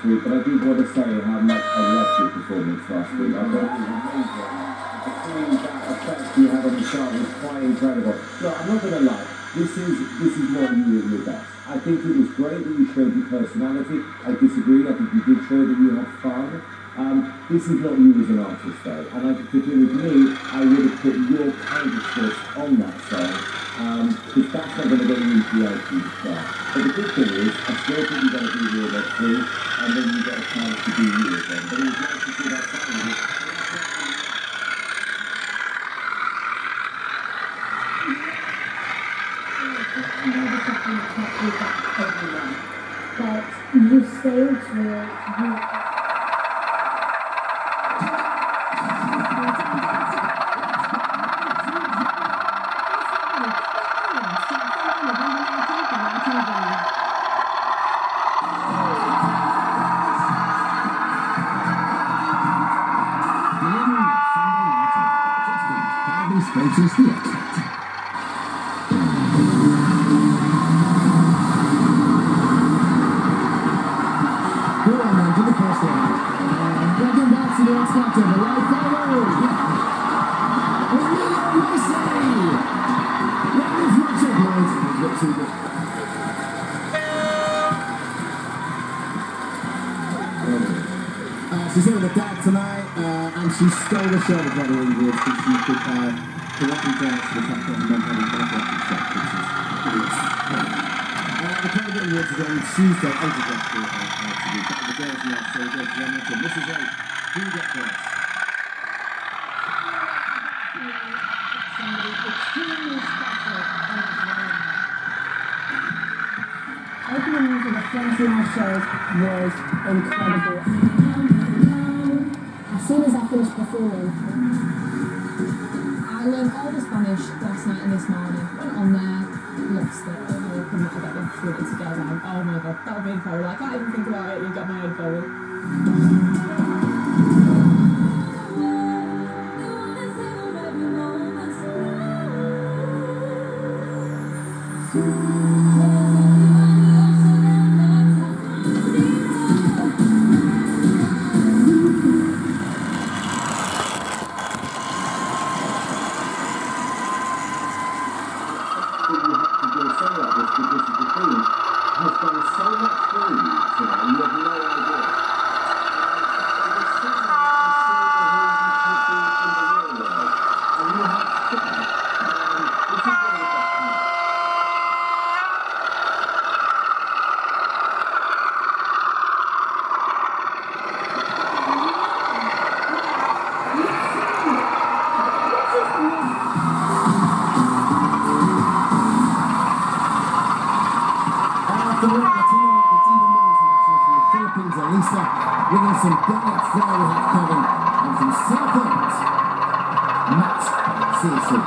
But I do want to say how much I loved your performance last week. I thought it was amazing. That effect you had on the chart was quite incredible. Look, I'm not going to lie. This is not you at your best. I think it was great that you showed your personality. I disagree. I think you did show that you had fun. This is not you as an artist, though. And I think if it was me, I would have put your kind of twist on that song. Because that's not going to get you into the LP start. But the good thing is, I still think you're going to be here next week, and then you get a chance to be you again. But it was nice to see that song. But you stage where you Spaces the X Factor. Go on then, to the first one. Welcome back to the X Factor, the live follow. Emilio Ricci. Let me flash up, boys. He's got too good. She's here with her dad tonight, and she stole the show with Brother Ingrid because she could correctly dance to the fact that her mum had a better shot, which is pretty awesome. The Brother Ingrid is on Tuesday, 8 o'clock to be back. The girls now, so we go to their mention. This is A. Who you get first? somebody extremely special on his way. Opening to the Friends Live shows was incredible. As soon as I finished performing, I learned all the Spanish last night and this morning. Went on there, lost it. I couldn't get the opportunity to go around. Oh my god, that would be incredible. I can't even think about it. You got my head going. With some Bennett there we have Kevin, and from Southend, Matt Searcy.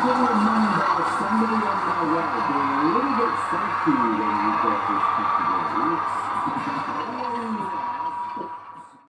can remember somebody on my way being a little bit funky when you got this category.